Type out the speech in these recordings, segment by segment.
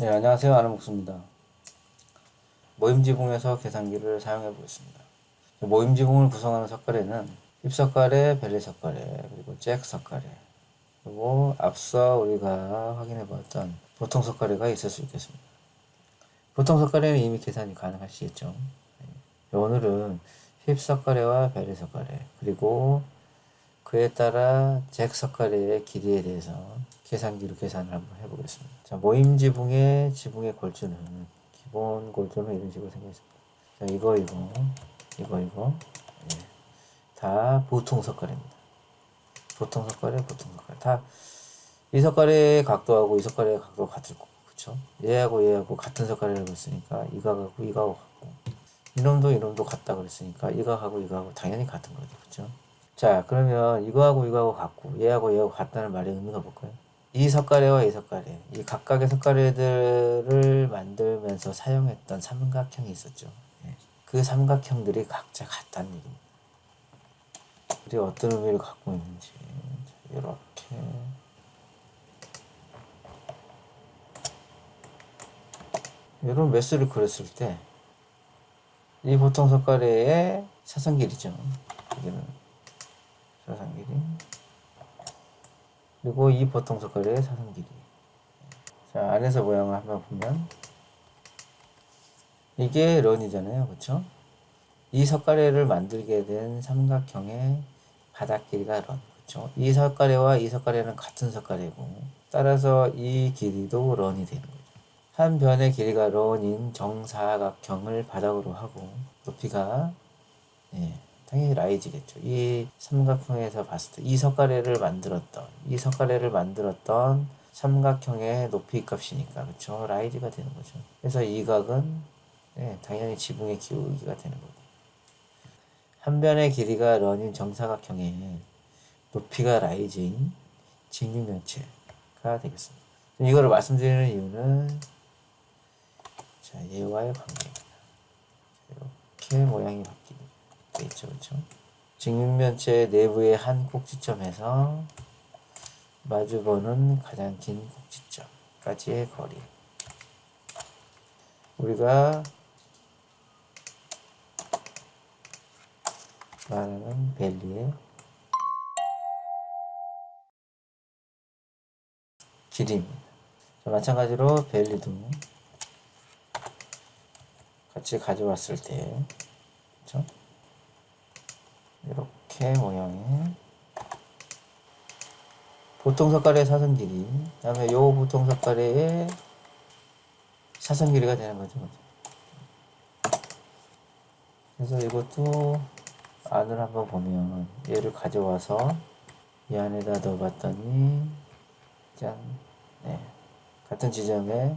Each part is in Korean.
네, 안녕하세요. 아는목수입니다. 모임지붕에서 계산기를 사용해 보겠습니다. 모임지붕을 구성하는 석가래는 힙석가래, 벨리석가래, 그리고 잭석가래, 그리고 앞서 우리가 확인해 보았던 보통석가래가 있을 수 있겠습니다. 보통석가래는 이미 계산이 가능하시겠죠. 오늘은 힙석가래와 벨리석가래, 그리고 그에 따라 잭석가래의 길이에 대해서 계산기로 계산을 한번 해보겠습니다. 자, 모임지붕의 지붕의 골조는 기본 골조는 이런 식으로 생겼습니다. 자, 이거 예, 다 보통석가래입니다. 보통석가래 다 이 석가래의 각도하고 이 석가래의 각도가 같을 거고, 그쵸? 얘하고 같은 석가래라고 했으니까 이거하고 같고, 이놈도 같다 그랬으니까 이거하고 당연히 같은 거죠, 그쵸? 자, 그러면 이거하고 같고 얘하고 같다는 말의 의미가 뭘까요? 이 석가래와 이 석가래, 이 각각의 석가래들을 만들면서 사용했던 삼각형이 있었죠. 예. 그 삼각형들이 각자 같다는 얘기입니다. 우리 어떤 의미를 갖고 있는지 이렇게 이런 매수를 그렸을 때 이 보통 석가래의 사선 길이죠. 여기는 사선 길이, 그리고 이 보통 석가래의 사선 길이. 자, 안에서 모양을 한번 보면 이게 런이잖아요, 그렇죠? 이 석가래를 만들게 된 삼각형의 바닥 길이가 런, 그렇죠? 이 석가래와 이 석가래는 같은 석가래고, 따라서 이 길이도 런이 되는 거죠. 한 변의 길이가 런인 정사각형을 바닥으로 하고 높이가, 예, 당연히 라이즈겠죠. 이 삼각형에서 봤을 때 이 석가래를 만들었던 삼각형의 높이 값이니까, 그렇죠? 라이즈가 되는 거죠. 그래서 이 각은, 예, 당연히 지붕의 기울기가 되는 거고, 한 변의 길이가 런인 정사각형의 높이가 라이즈인 직육면체가 되겠습니다. 이거를 말씀드리는 이유는, 자, 얘와의 관계입니다. 이렇게 모양이 바뀌게 있죠, 그렇죠? 직육면체 내부의 한 꼭지점에서 마주보는 가장 긴 꼭지점까지의 거리. 우리가 말하는 밸리의 길이입니다. 자, 마찬가지로 밸리도 같이 가져왔을 때, 그렇죠? 이렇게 모양의 보통석가래의 사선 길이, 그 다음에 요 보통석가래의 사선 길이가 되는 거죠. 그래서 이것도 안을 한번 보면 얘를 가져와서 이 안에다 넣어봤더니 짠, 네, 같은 지점이죠.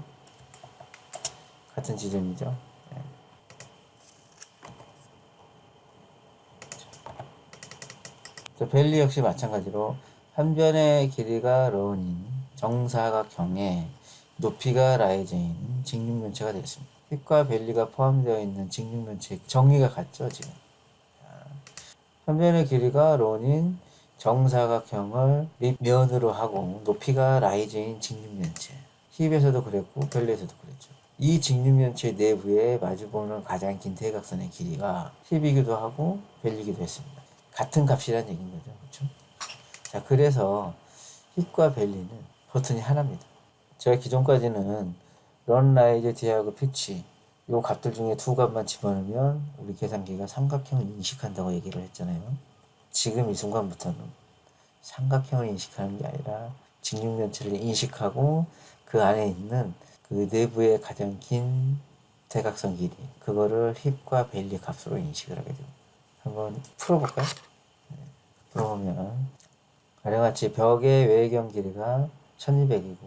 네. 벨리 역시 마찬가지로 한 변의 길이가 런인 정사각형의 높이가 라이즈인 직육면체가 되겠습니다. 힙과 벨리가 포함되어 있는 직육면체 정의가 같죠, 지금. 한 변의 길이가 런인 정사각형을 밑면으로 하고 높이가 라이즈인 직육면체. 힙에서도 그랬고 벨리에서도 그랬죠. 이 직육면체 내부에 마주보는 가장 긴 대각선의 길이가 힙이기도 하고 벨리기도 했습니다. 같은 값이라는 얘기인 거죠. 그렇죠? 자, 그래서 힙과 벨리는 버튼이 하나입니다. 제가 기존까지는 런, 라이즈, 디아그, 피치 요 값들 중에 두 값만 집어넣으면 우리 계산기가 삼각형을 인식한다고 얘기를 했잖아요. 지금 이 순간부터는 삼각형을 인식하는 게 아니라 직육면체를 인식하고 그 안에 있는 그 내부의 가장 긴 대각선 길이, 그거를 힙과 벨리 값으로 인식을 하게 됩니다. 한번 풀어볼까요? 풀어보면 가령같이 벽의 외경 길이가 1200이고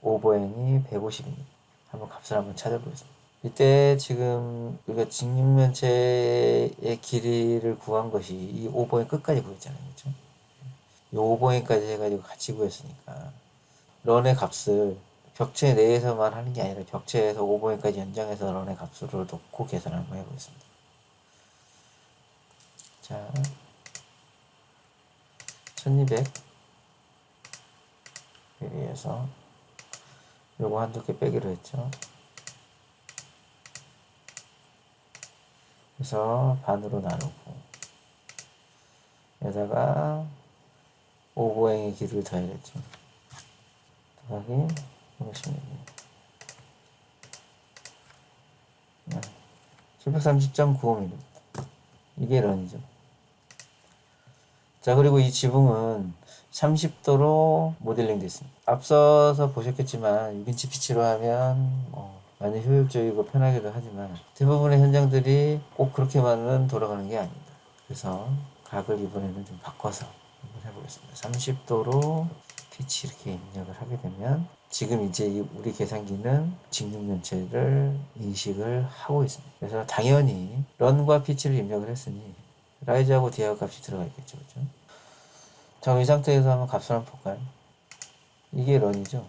오버행이 150입니다. 한번 값을 한번 찾아보겠습니다. 이때 지금 우리가 직육면체의 길이를 구한 것이 이 오버행 끝까지 구했잖아요. 그렇죠? 이 오버행까지 해가지고 같이 구했으니까 런의 값을 벽체 내에서만 하는 게 아니라 벽체에서 오버행까지 연장해서 런의 값을 놓고 계산을 한번 해보겠습니다. 자, 1200에 의해서 이 요거 한두 개 빼기로 했죠. 그래서 반으로 나누고 여기다가 오보행의 길이를 더해야겠죠. 더하기 516. 730.95mm. 이게 런이죠. 자, 그리고 이 지붕은 30도로 모델링 됐습니다. 앞서서 보셨겠지만 6인치 피치로 하면 많이 효율적이고 편하기도 하지만 대부분의 현장들이 꼭 그렇게만은 돌아가는 게 아닙니다. 그래서 각을 이번에는 좀 바꿔서 한번 해보겠습니다. 30도로 피치 이렇게 입력을 하게 되면 지금 이제 우리 계산기는 직육면체를 인식을 하고 있습니다. 그래서 당연히 런과 피치를 입력을 했으니 라이즈하고 디아 값이 들어가 있겠죠. 그렇죠? 자, 이 상태에서 한번 값을 한번 볼까요? 이게 런이죠.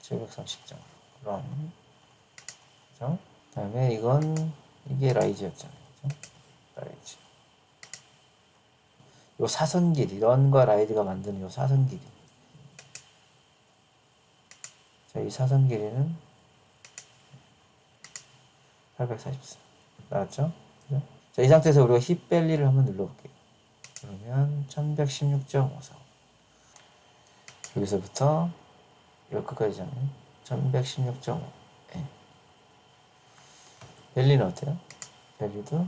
730점. 런. 그죠? 그 다음에 이게 라이즈였잖아요. 그죠? 라이즈. 요 사선 길이, 런과 라이즈가 만드는 요 사선 길이. 자, 이 사선 길이는 844. 나왔죠? 그죠? 자, 이 상태에서 우리가 힙 밸리를 한번 눌러볼게요. 그러면 1116.54. 여기서부터 여기까지잖아요. 1116.5. 예. 밸리는 어때요? 밸리도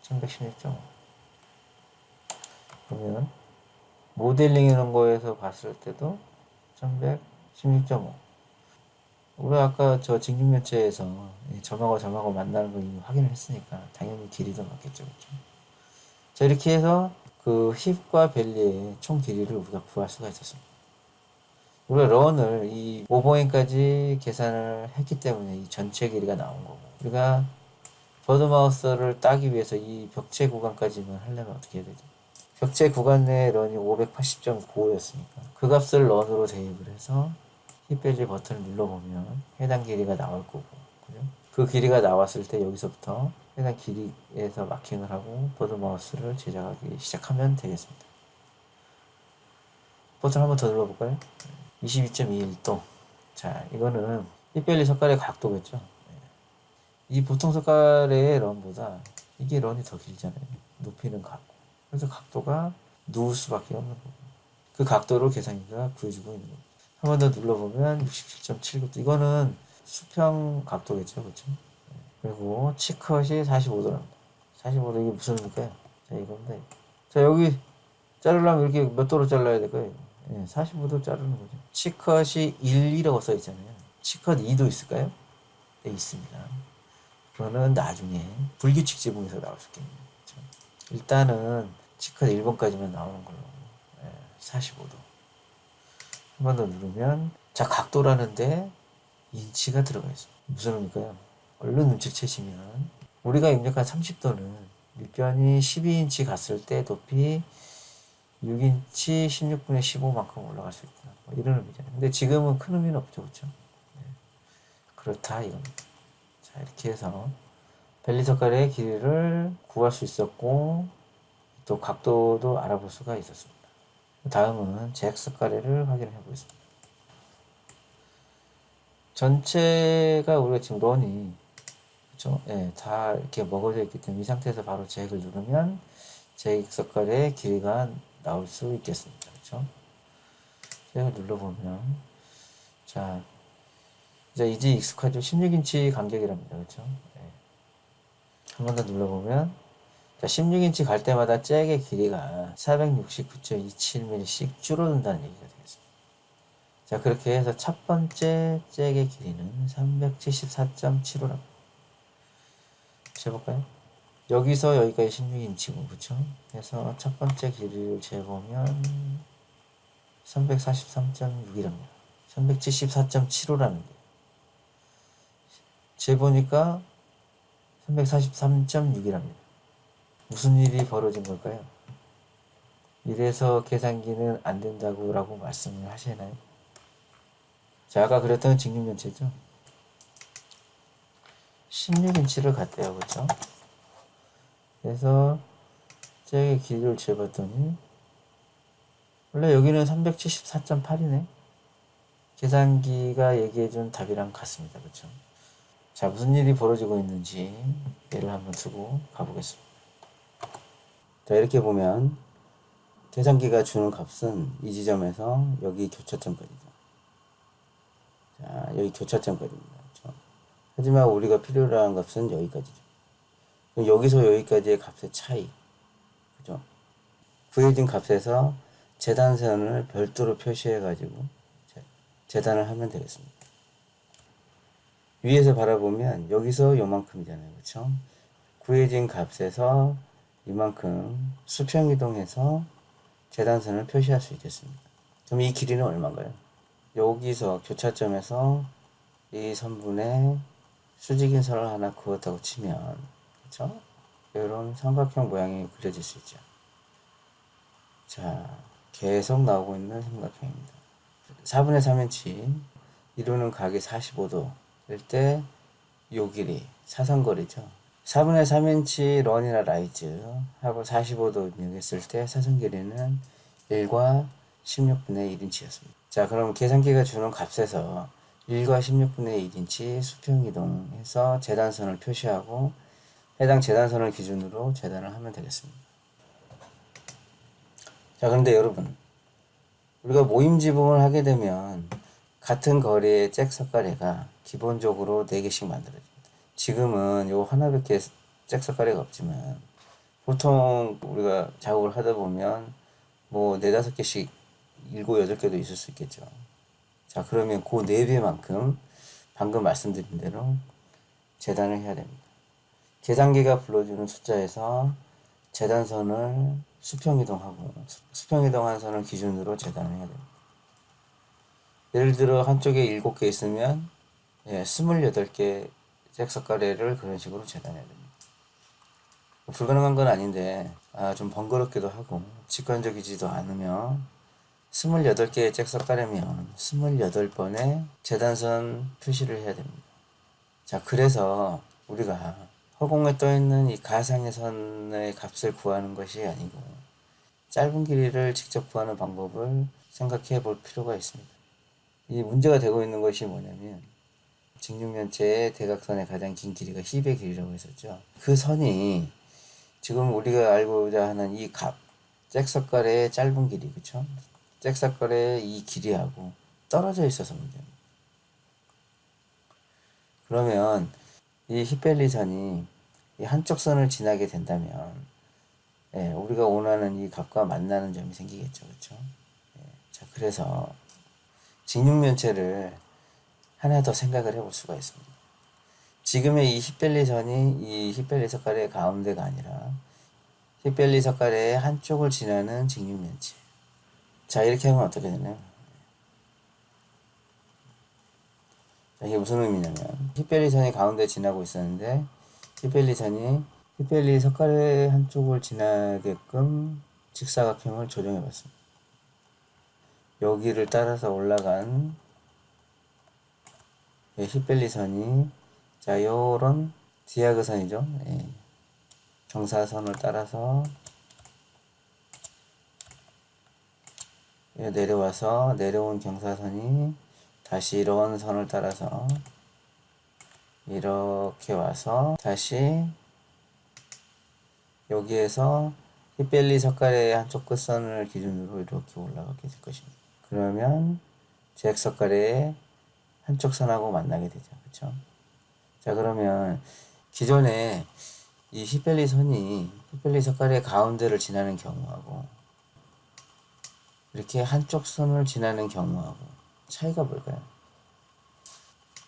1116.5. 그러면 모델링 이런 거에서 봤을 때도 1116.5. 우리 아까 저 직육면체에서 점하고 점하고 만나는 거 이미 확인을 했으니까 당연히 길이도 맞겠죠. 그렇죠? 자, 이렇게 해서 그 힙과 밸리의 총 길이를 우리가 구할 수가 있었습니다. 우리가 런을 이 오버행까지 계산을 했기 때문에 이 전체 길이가 나온 거고, 우리가 버드마우스를 따기 위해서 이 벽체 구간까지만 하려면 어떻게 해야 되죠? 벽체 구간 내에 런이 580.95였으니까 그 값을 런으로 대입을 해서 힙밸리 버튼을 눌러보면 해당 길이가 나올 거고, 그죠? 그 길이가 나왔을 때 여기서부터 해당 길이에서 마킹을 하고 버드마우스를 제작하기 시작하면 되겠습니다. 버튼 한번 더 눌러볼까요? 22.21도. 자, 이거는 힙밸리 석갈의 각도겠죠. 이 보통 석갈의 런보다 이게 런이 더 길잖아요. 높이는 같고. 그래서 각도가 누울 수밖에 없는 거고. 그 각도를 계산기가 구해주고 있는 거고. 한 번 더 눌러보면 67.79도. 이거는 수평 각도겠죠. 그렇죠? 그리고 치컷이 45도랍니다. 45도 이게 무슨 의미일까요? 자, 이건데. 자, 여기 자르려면 이렇게 몇 도로 잘라야 될까요? 45도 자르는 거죠. 치컷이 1이라고 써 있잖아요. 치컷 2도 있을까요? 네, 있습니다. 그거는 나중에 불규칙 지붕에서 나올 수 있겠네요. 그렇죠? 일단은 치컷 1번까지만 나오는 걸로 45도. 한 번 더 누르면 자, 각도라는데 인치가 들어가 있어요. 무슨 의미일까요? 얼른 눈치채시면 우리가 입력한 30도는 밑변이 12인치 갔을 때 높이 6인치 16분의 15만큼 올라갈 수 있다. 뭐 이런 의미잖아요. 근데 지금은 큰 의미는 없죠. 그렇죠? 네. 그렇다 이겁니다. 자, 이렇게 해서 벨리 석갈의 길이를 구할 수 있었고 또 각도도 알아볼 수가 있었습니다. 다음은 잭 석갈이를 확인해 보겠습니다. 전체가 우리가 지금 런이 그렇죠? 예, 다 이렇게 먹어져 있기 때문에 이 상태에서 바로 잭을 누르면 잭 석갈의 길이가 나올 수 있겠습니다. 그렇죠? 잭을 눌러보면 자 이제 익숙하죠? 16인치 간격이랍니다. 그렇죠? 예. 한 번 더 눌러보면 자, 16인치 갈 때마다 잭의 길이가 469.27mm씩 줄어든다는 얘기가 되겠습니다. 자, 그렇게 해서 첫 번째 잭의 길이는 374.75랍니다. 재볼까요? 여기서 여기까지 16인치고, 그쵸? 그래서 첫 번째 길이를 재보면 343.6이랍니다. 374.75라는데. 재보니까 343.6이랍니다. 무슨 일이 벌어진 걸까요? 이래서 계산기는 안 된다고 라고 말씀을 하시나요? 자, 아까 그랬던 직육면체죠? 16인치를 갖대요. 그쵸? 그래서 잭의 길이를 재봤더니 원래 여기는 374.8이네. 계산기가 얘기해준 답이랑 같습니다. 그렇죠? 자, 무슨 일이 벌어지고 있는지 예를 한번 두고 가보겠습니다. 자, 이렇게 보면 계산기가 주는 값은 이 지점에서 여기 교차점까지죠. 자, 여기 교차점까지입니다. 그렇죠? 하지만 우리가 필요로 하는 값은 여기까지죠. 그럼 여기서 여기까지의 값의 차이. 그죠? 구해진 값에서 재단선을 별도로 표시해가지고 재단을 하면 되겠습니다. 위에서 바라보면 여기서 요만큼이잖아요. 그렇죠? 구해진 값에서 이만큼 수평이동해서 재단선을 표시할 수 있겠습니다. 그럼 이 길이는 얼마인가요? 여기서 교차점에서 이 선분에 수직인 선을 하나 그었다고 치면, 그렇죠? 이런 삼각형 모양이 그려질 수 있죠. 자, 계속 나오고 있는 삼각형입니다. 4분의 3인치 이루는 각이 45도일 때 요 길이 사선거리죠. 4분의 3인치 런이나 라이즈 하고 45도 입력했을 때 사선 길이는 1과 16분의 1인치였습니다. 자, 그럼 계산기가 주는 값에서 1과 16분의 1인치 수평이동해서 재단선을 표시하고 해당 재단선을 기준으로 재단을 하면 되겠습니다. 자, 그런데 여러분, 우리가 모임지붕을 하게 되면 같은 거리의 잭석가래가 기본적으로 4개씩 만들어집니다. 지금은 요 하나밖에 잭석가래가 없지만 보통 우리가 작업을 하다 보면 뭐 4-5개씩 7-8개도 있을 수 있겠죠. 자, 그러면 그 4배만큼 방금 말씀드린 대로 재단을 해야 됩니다. 계산기가 불러주는 숫자에서 재단선을 수평이동하고 수평이동한 선을 기준으로 재단을 해야 됩니다. 예를 들어 한쪽에 7개 있으면 28개 잭석가래를 그런 식으로 재단해야 됩니다. 불가능한 건 아닌데 좀 번거롭기도 하고 직관적이지도 않으며 28개의 잭석가래면 28번의 재단선 표시를 해야 됩니다. 자, 그래서 우리가 허공에 떠있는 이 가상의 선의 값을 구하는 것이 아니고 짧은 길이를 직접 구하는 방법을 생각해 볼 필요가 있습니다. 이 문제가 되고 있는 것이 뭐냐면 직육면체의 대각선의 가장 긴 길이가 힙의 길이라고 했었죠. 그 선이 지금 우리가 알고자 하는 이 값, 잭석가래의 짧은 길이, 그쵸? 잭석가래의 이 길이하고 떨어져 있어서 문제입니다. 그러면 이 힙벨리선이 이 한쪽 선을 지나게 된다면 우리가 원하는 이 값과 만나는 점이 생기겠죠. 그쵸? 자, 그래서 직육면체를 하나 더 생각을 해볼 수가 있습니다. 지금의 이 힙벨리선이 이 힙벨리 석가래의 가운데가 아니라 힙벨리 석가래의 한쪽을 지나는 직육면체. 자, 이렇게 하면 어떻게 되나요? 자, 이게 무슨 의미냐면 힙벨리선이 가운데 지나고 있었는데 힙벨리선이 힙벨리 석가래 한쪽을 지나게끔 직사각형을 조정해 봤습니다. 여기를 따라서 올라간 힙벨리선이 자, 요런 디아그선이죠. 정사선을 따라서 내려와서 내려온 경사선이 다시 이런 선을 따라서 이렇게 와서 다시 여기에서 힙벨리 석가래의 한쪽 끝선을 기준으로 이렇게 올라가게 될 것입니다. 그러면 잭 석가래의 한쪽 선하고 만나게 되죠. 그쵸? 자, 그러면 기존에 이 힙벨리 선이 힙벨리 석가래의 가운데를 지나는 경우하고 이렇게 한쪽 선을 지나는 경우하고 차이가 뭘까요?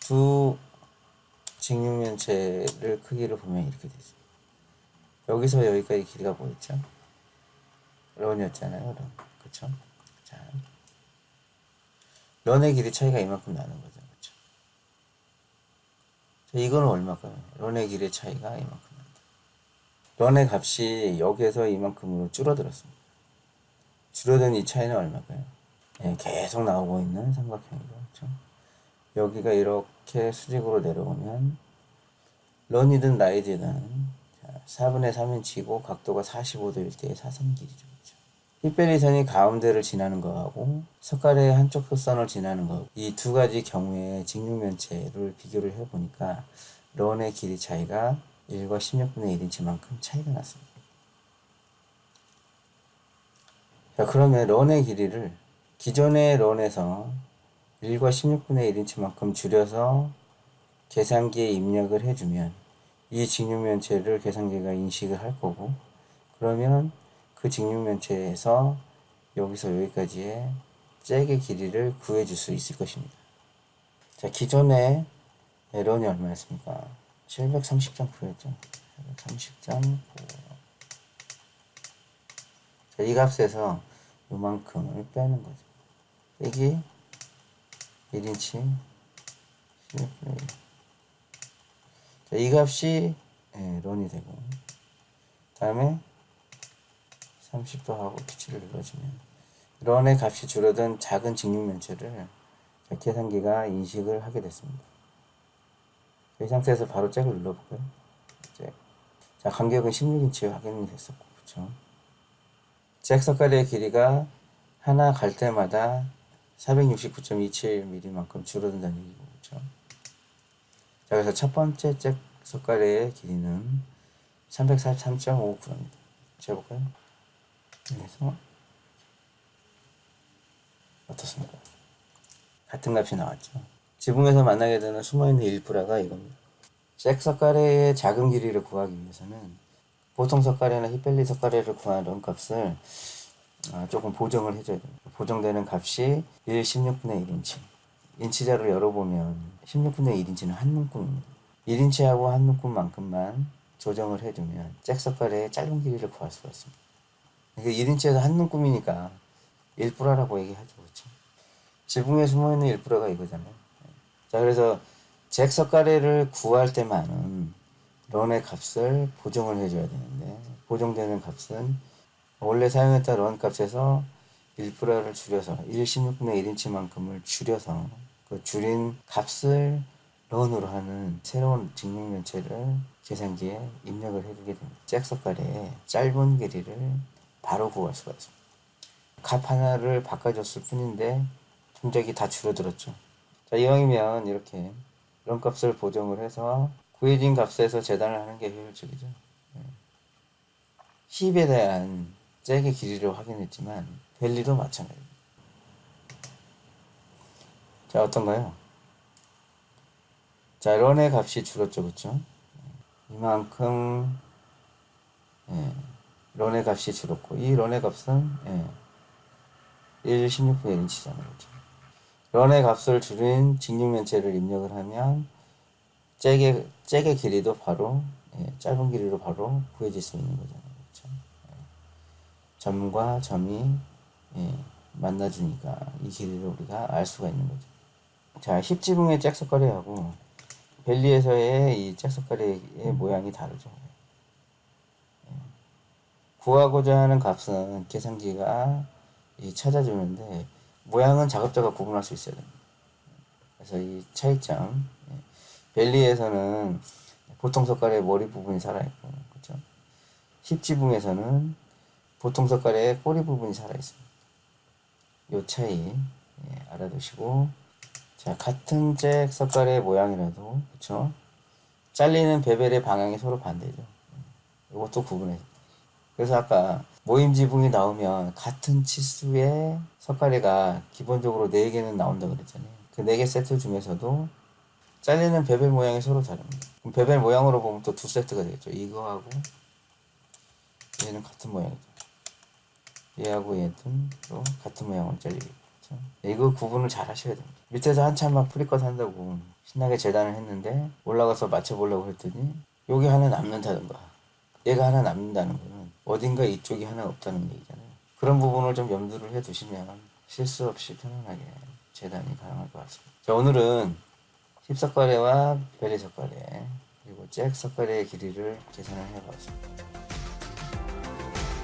두 직육면체를 크기를 보면 이렇게 되죠. 여기서 여기까지 길이가 뭐였죠? 런이었잖아요. 런. 그쵸? 자, 런의 길이 차이가 이만큼 나는 거죠. 그쵸? 자, 이거는 얼마일까요? 런의 길의 차이가 이만큼 납니다. 런의 값이 여기에서 이만큼으로 줄어들었습니다. 줄어든 이 차이는 얼마일까요? 계속 나오고 있는 삼각형이죠. 그쵸? 여기가 이렇게 수직으로 내려오면 런이든 라이즈든 4분의 3인치고 각도가 45도일 때의 사선 길이죠. 그렇죠? 힙벨리선이 가운데를 지나는 거하고 석가래의 한쪽 선을 지나는 거, 이 두 가지 경우의 직육면체를 비교를 해보니까 런의 길이 차이가 1과 16분의 1인치만큼 차이가 났습니다. 자, 그러면 런의 길이를 기존의 런에서 1과 16분의 1인치만큼 줄여서 계산기에 입력을 해주면 이 직육면체를 계산기가 인식을 할 거고, 그러면 그 직육면체에서 여기서 여기까지의 잭의 길이를 구해줄 수 있을 것입니다. 자, 기존의 런이 얼마였습니까? 730.9였죠. 730.9. 자, 이 값에서 요만큼을 빼는 거죠. 빼기 1인치 16분의 1. 자, 이 값이 런이 되고, 다음에 30도 하고 피치를 눌러주면 런의 값이 줄어든 작은 직육면체를 계산기가 인식을 하게 됐습니다. 이 상태에서 바로 잭을 눌러볼까요? 잭. 자, 간격은 16인치 확인이 됐었고, 그쵸? 잭 석가래의 길이가 하나 갈 때마다 469.27mm만큼 줄어든다는 얘기고, 그쵸? 자, 그래서 첫 번째 잭 석가래의 길이는 343.5g입니다. 재볼까요? 그래서 어떻습니까? 같은 값이 나왔죠. 지붕에서 만나게 되는 숨어있는 일부라가 이겁니다. 잭 석가래의 작은 길이를 구하기 위해서는 보통 석가래나 힙벨리 석가래를 구하는 런 값을 조금 보정을 해줘야 됩니다. 보정되는 값이 1 16분의 1인치. 인치자를 열어보면 16분의 1인치는 한 눈금입니다. 1인치하고 한 눈금만큼만 조정을 해두면 잭 석가래의 짧은 길이를 구할 수가 있습니다. 그러니까 1인치에서 한 눈금이니까 1브라라고 얘기하죠. 그렇죠? 지붕에 숨어있는 1브라가 이거잖아요. 자, 그래서 잭 석가래를 구할 때만은 런의 값을 보정을 해줘야 되는데, 보정되는 값은 원래 사용했던 런 값에서 1브라를 줄여서 1 16분의 1인치만큼을 줄여서 그 줄인 값을 런으로 하는 새로운 직육면체를 계산기에 입력을 해주게 됩니다. 잭 석가래의 짧은 길이를 바로 구할 수가 있습니다. 값 하나를 바꿔줬을 뿐인데 동작이 다 줄어들었죠. 자, 이왕이면 이렇게 런 값을 보정을 해서 구해진 값에서 재단을 하는 게 효율적이죠. 힙에 대한 잭의 길이를 확인했지만 벨리도 마찬가지입니다. 자, 어떤가요? 자, 런의 값이 줄었죠, 그쵸? 이만큼 런의 값이 줄었고, 이 런의 값은 1 16분의 1인치잖아요, 그쵸? 런의 값을 줄인 직육면체를 입력을 하면 잭의 길이도 바로 짧은 길이로 바로 구해질 수 있는 거잖아요. 그렇죠? 점과 점이 만나주니까 이 길이를 우리가 알 수가 있는 거죠. 자, 힙지붕의 잭 석가래하고 벨리에서의 이 잭 석가래의 모양이 다르죠. 구하고자 하는 값은 계산기가 찾아주는데 모양은 작업자가 구분할 수 있어야 됩니다. 그래서 이 차이점, 벨리에서는 보통 석가래의 머리 부분이 살아있고, 그렇죠? 힙지붕에서는 보통 석가래의 꼬리 부분이 살아있습니다. 요 차이 알아두시고, 자, 같은 잭 석가래의 모양이라도, 그렇죠? 잘리는 베벨의 방향이 서로 반대죠. 이것도 구분해서. 그래서 아까 모임 지붕이 나오면 같은 치수의 석가래가 기본적으로 4개는 나온다 그랬잖아요. 그 4개 세트 중에서도 잘리는 베벨 모양이 서로 다릅니다. 그럼 베벨 모양으로 보면 또 2세트가 되겠죠. 이거하고 얘는 같은 모양이죠. 얘하고 얘는 또 같은 모양으로 잘리겠죠. 이거 구분을 잘 하셔야 됩니다. 밑에서 한참 막 프리컷 한다고 신나게 재단을 했는데 올라가서 맞춰보려고 했더니 여기 하나 남는다든가 얘가 하나 남는다는 거는 어딘가 이쪽이 하나 없다는 얘기잖아요. 그런 부분을 좀 염두를 해 두시면 실수 없이 편안하게 재단이 가능할 것 같습니다. 자, 오늘은 힙석가래와 벨리 석가래 그리고 잭 석가래의 길이를 계산을 해봤습니다.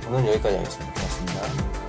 오늘 여기까지 하겠습니다. 고맙습니다.